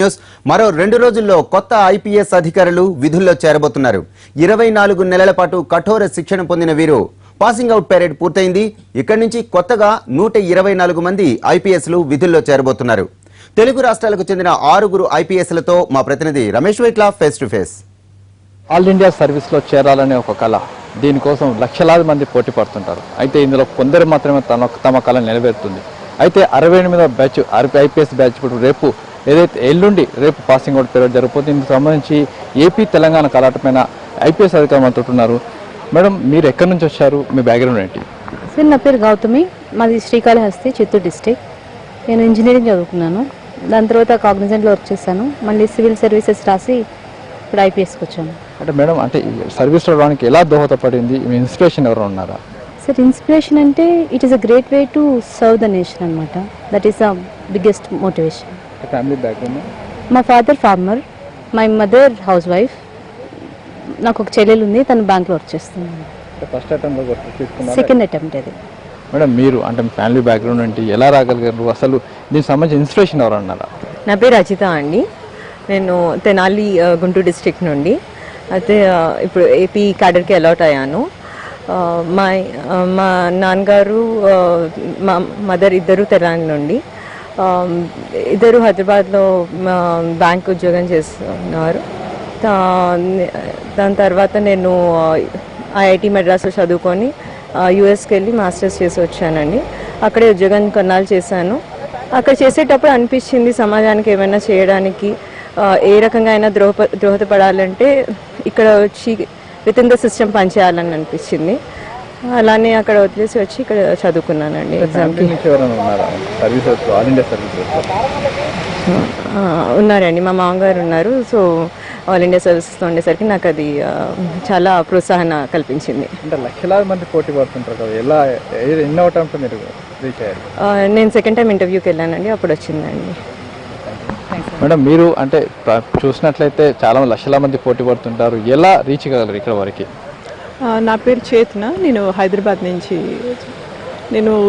News. మరో 2 రోజుల్లో కొత్త ఐపీఎస్ అధికారులు విధుల్లో చేరబోతున్నారు. 24 నెలల పాటు కఠోర శిక్షణ పొందిన వీరు పాసింగ్ అవుట్ పెరేడ్ పూర్తయింది. ఇక్కడి నుంచి కొత్తగా 124 మంది ఐపీఎస్లు విధుల్లో చేరబోతున్నారు. తెలుగు రాష్ట్రాలకు చెందిన 6 ఐపీఎస్లతో మా ప్రతినిధి Ramesh Vaitla face to face. All India సర్వీస్లో చేరాలనే ఒక కళ, దీనికోసం లక్షలాది మంది పోటీ పడుతుంటారు. అయితే ఇందులో కొందరు మాత్రమే తమ కళ నెరవేరుతుంది. అయితే 68వ బ్యాచ్ ఐపీఎస్ బ్యాచ్ ఇప్పుడు రేపు ఎల్లుండి పాసింగ్ అవుట్ పీరియడ్ జరుగుతుంది. ఇందుకు సంబంధించి ఏపీ తెలంగాణ కలాటమైన ఐపీఎస్ అధికారులు అంటున్నారు. మేడం, మీరు ఎక్కడి నుంచి వచ్చారు, మీ బ్యాక్గ్రౌండ్ ఏంటి? సార్, నా పేరు గౌతమి, మాది శ్రీకాళహస్తి, చిత్తూరు డిస్టిక్. నేను ఇంజనీరింగ్ చదువుకున్నాను. దాని తర్వాత కాగ్నిజెంట్లో వర్క్ చేశాను. మళ్ళీ సివిల్ సర్వీసెస్ రాసి ఇప్పుడు ఐపీఎస్కి వచ్చాను. అంటే మేడం, అంటే సర్వీస్ రావడానికి ఎలా దోహదపడింది? మీ ఇన్స్పిరేషన్ ఎవరు ఉన్నారా? సార్, ఇన్స్పిరేషన్ అంటే it is a great way to serve the nation అనమాట. That is the biggest motivation. Family background? మా father farmer, my mother house wife. నాకు ఒక చెల్లెలు ఉంది, తను బ్యాంక్లో వర్క్ చేస్తుంది. ఫస్ట్ అటెంప్ట్, సెకండ్ అటెంప్ట్ అది. మేడం, మీరు అంటే మీ ఫ్యామిలీ బ్యాక్గ్రౌండ్ ఏంటి, ఎలా రాగలిగారు, అసలు దీనికి సంబంధించిన ఇన్స్పిరేషన్ ఎవరు అన్నారా? నా పేరు అజిత అండి. నేను తెనాలి గుంటూరు డిస్ట్రిక్ట్ నుండి. అయితే ఇప్పుడు ఏపీ క్యాడర్కి అలాట్ అయ్యాను. మా నాన్నగారు, మా మదర్ ఇద్దరు తెలంగాణ నుండి. ఇద్దరు హైదరాబాద్లో బ్యాంక్ ఉద్యోగం చేస్తున్నారు. దాని తర్వాత నేను ఐఐటి మెడ్రాస్లో చదువుకొని యూఎస్కి వెళ్ళి మాస్టర్స్ చేసి వచ్చానండి. అక్కడే ఉద్యోగం కొన్నాళ్ళు చేశాను. అక్కడ చేసేటప్పుడు అనిపించింది సమాజానికి ఏమైనా చేయడానికి, ఏ రకంగా అయినా దోహదపడాలంటే ఇక్కడ వచ్చి విత్ ఇన్ ద సిస్టమ్ పనిచేయాలని అనిపించింది. అలానే అక్కడ వదిలేసి వచ్చి ఇక్కడ చదువుకున్నానండి. ఎగ్జామ్కి ఉన్నారండి, మా మామగారు ఉన్నారు. సో ఆల్ ఇండియా సర్వీసెస్తో ఉండేసరికి నాకు అది చాలా ప్రోత్సాహన కల్పించింది. అంటే లక్షలాది మంది పోటీ పడుతుంటారు కదా, ఎలా ఎన్నో అటెంప్ట్ మీరు రీచ్ అయ్యారు? నేను సెకండ్ టైం ఇంటర్వ్యూకి వెళ్ళానండి, అప్పుడు వచ్చిందండి. మేడం, మీరు అంటే చూసినట్లయితే చాలా లక్షల మంది పోటీ పడుతుంటారు, ఎలా రీచ్ కాగలరు ఇక్కడ వరకు? నా పేరు చేతన, నేను హైదరాబాద్ నుంచి.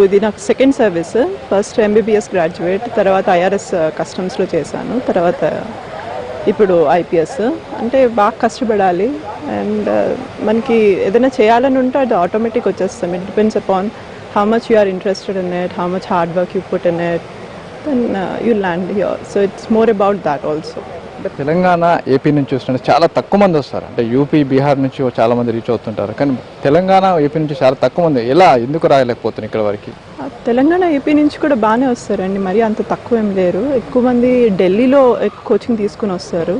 ఇది నాకు second service. First MBBS graduate, తర్వాత ఐఆర్ఎస్ కస్టమ్స్లో చేశాను, తర్వాత ఇప్పుడు ఐపీఎస్. అంటే బాగా కష్టపడాలి అండ్ మనకి ఏదైనా చేయాలని ఉంటే అది ఆటోమేటిక్ వచ్చేస్తాం. It depends upon how much you are interested in it, how much hard work you put in it, then you land here. So it's more about that also. అంటే తెలంగాణ, ఏపీ నుంచి చూస్తుంటే చాలా తక్కువ మంది వస్తారు. అంటే యూపీ, బీహార్ నుంచి చాలా మంది రీచ్ అవుతుంటారు, కానీ తెలంగాణ, ఏపీ నుంచి చాలా తక్కువ మంది. ఎందుకు రాయలేకపోతుంది ఇక్కడ వరకు? తెలంగాణ, ఏపీ నుంచి కూడా బాగానే వస్తారండి, మరి అంత తక్కువ ఏం లేరు. ఎక్కువ మంది ఢిల్లీలో కోచింగ్ తీసుకుని వస్తారు.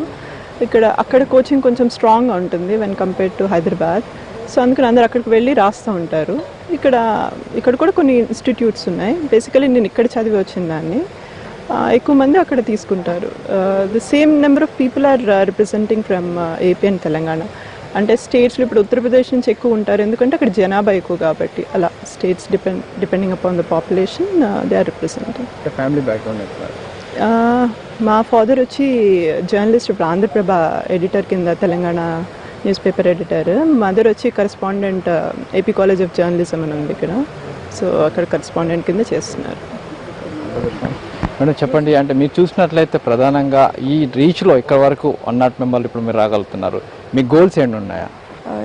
అక్కడ కోచింగ్ కొంచెం స్ట్రాంగ్గా ఉంటుంది when compared to Hyderabad. So అందుకని అందరు అక్కడికి వెళ్ళి రాస్తూ ఉంటారు. ఇక్కడ కూడా కొన్ని ఇన్స్టిట్యూట్స్ ఉన్నాయి. బేసికలీ నేను ఇక్కడ చదివి వచ్చిన దాన్ని. ఎక్కువ మంది అక్కడ తీసుకుంటారు. The same number of people are representing from AP and Telangana. అంటే స్టేట్స్లో ఇప్పుడు ఉత్తరప్రదేశ్ నుంచి ఎక్కువ ఉంటారు, ఎందుకంటే అక్కడ జనాభా ఎక్కువ కాబట్టి. అలా states depending upon the population they are representing. Family background? మా ఫాదర్ వచ్చి జర్నలిస్ట్, ఇప్పుడు ఆంధ్రప్రభ ఎడిటర్ కింద, Telangana news paper editor. Mother వచ్చి correspondent, AP college of journalism అని ఉంది ఇక్కడ. సో అక్కడ కరెస్పాండెంట్ కింద చేస్తున్నారు. మేడం, చెప్పండి, అంటే మీరు చూసినట్లయితే ప్రధానంగా ఈ రీచ్లో ఇక్కడ వరకు 100 మెంబర్లు ఇప్పుడు మీరు రాగలుగుతున్నారు. మీ గోల్స్ ఏంటి ఉన్నాయా?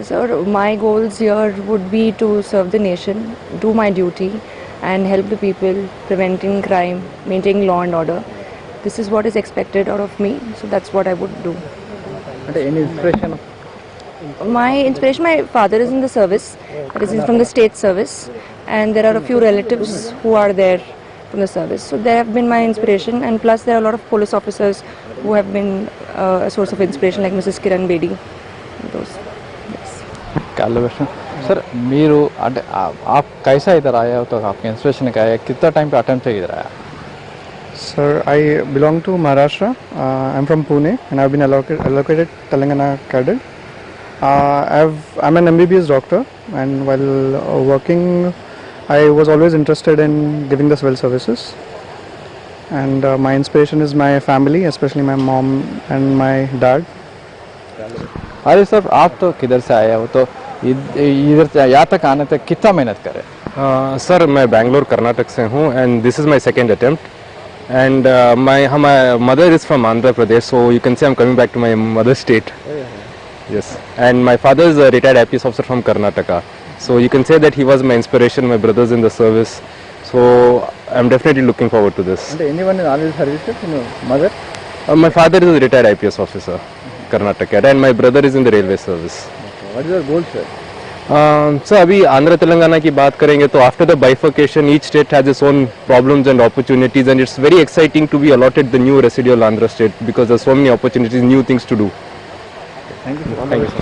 Sir, my goals here would be to serve the nation, do my duty and help the people, preventing crime, maintaining law and order. This is what is expected out of me, so that's what I would do. అంటే any inspiration? My inspiration, my father is in the service, that is from the state service, and there are a few relatives who are there from the service. So they have been my inspiration, and plus there are a lot of police officers who have been a source of inspiration, like Mrs. Kiran Bedi. Those. Yes. Sir, మీరు అంటే आप कैसा इधर आया हो, तो आपके inspiration क्या है, कितना टाइम पे अटेम्प्ट इधर आया? Sir, I belong to Maharashtra. I'm from Pune and I've been allocated Telangana cadre. I'm an MBBS doctor, and while working I was always interested in giving the civil services, and my inspiration is my family, especially my mom and my dad. अरे sir, आप तो किधर से आए हो, तो इधर यहाँ तक आने तक कितना मेहनत करे? सर, मैं बेंगलोर कर्नाटक से हूँ and this is my second attempt. And my mother is from Andhra Pradesh, so you can say I'm coming back to my mother's state. Yes, and my father is a retired IPS officer from Karnataka, so you can say that he was my inspiration. My brothers in the service, so I'm definitely looking forward to this. అంటే anyone in all services mother My father is a retired IPS officer, Karnataka, and my brother is in the railway service. What is your goal sir? So अभी आंध्र तेलंगाना की बात करेंगे तो after the bifurcation each state has its own problems and opportunities, and it's very exciting to be allotted the new residual Andhra state because there's so many opportunities, new things to do. Thank you so much.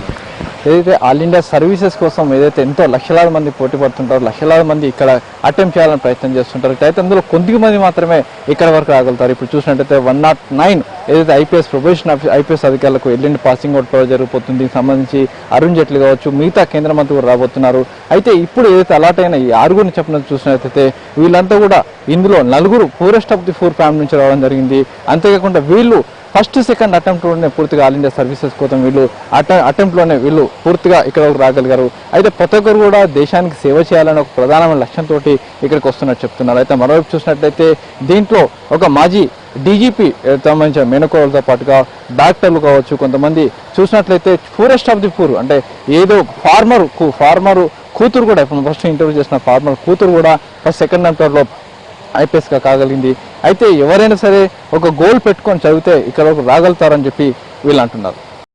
ఏదైతే all India services కోసం ఏదైతే ఎంతో లక్షలాది మంది పోటీ పడుతుంటారో, లక్షలాది మంది ఇక్కడ అటెంప్ట్ చేయాలని ప్రయత్నం చేస్తుంటారు. అయితే అందులో కొద్ది మంది మాత్రమే ఇక్కడ వరకు రాగలుగుతారు. ఇప్పుడు చూసినట్టయితే 109 ఏదైతే ఐపీఎస్ ప్రొబేషన్ ఐపీఎస్ అధికారులకు ఎల్లుండి పాసింగ్ అవుట్ జరుగుతుంది. దీనికి సంబంధించి అరుణ్ జైట్లీ కావచ్చు, మిగతా కేంద్ర మంత్రి కూడా రాబోతున్నారు. అయితే ఇప్పుడు ఏదైతే అలాట్ అయిన ఈ 6 చెప్పినట్టు చూసినట్లయితే వీళ్ళంతా కూడా ఇందులో 4 పూరెస్ట్ ఆఫ్ ది 4 ఫ్యామిలీ నుంచి రావడం జరిగింది. అంతేకాకుండా వీళ్ళు ఫస్ట్ సెకండ్ అటెంప్ట్లోనే పూర్తిగా ఆల్ ఇండియా సర్వీసెస్ కోసం వీళ్ళు అటెంప్ట్లోనే వీళ్ళు పూర్తిగా ఇక్కడ రాగలిగారు. అయితే ప్రతి ఒక్కరు కూడా దేశానికి సేవ చేయాలని ఒక ప్రధానమైన లక్ష్యంతో ఇక్కడికి వస్తున్నట్టు చెప్తున్నారు. అయితే మరోవైపు చూసినట్లయితే దీంట్లో ఒక మాజీ డీజీపీ సంబంధించిన మేనకోలతో పాటుగా డాక్టర్లు కావచ్చు, కొంతమంది చూసినట్లయితే పూరెస్ట్ ఆఫ్ ది పూర్ అంటే ఏదో ఫార్మర్ కూతురు కూడా ఇప్పుడు ఫస్ట్ ఇంటర్వ్యూ చేసిన ఫార్మర్ కూతురు కూడా ఫస్ట్ సెకండ్ అటెంప్ట్లో ఐపీఎస్గా కాగలిగింది. అయితే ఎవరైనా సరే ఒక గోల్ పెట్టుకొని చదివితే ఇక్కడ రాగలుగుతారని చెప్పి వీళ్ళు అంటున్నారు.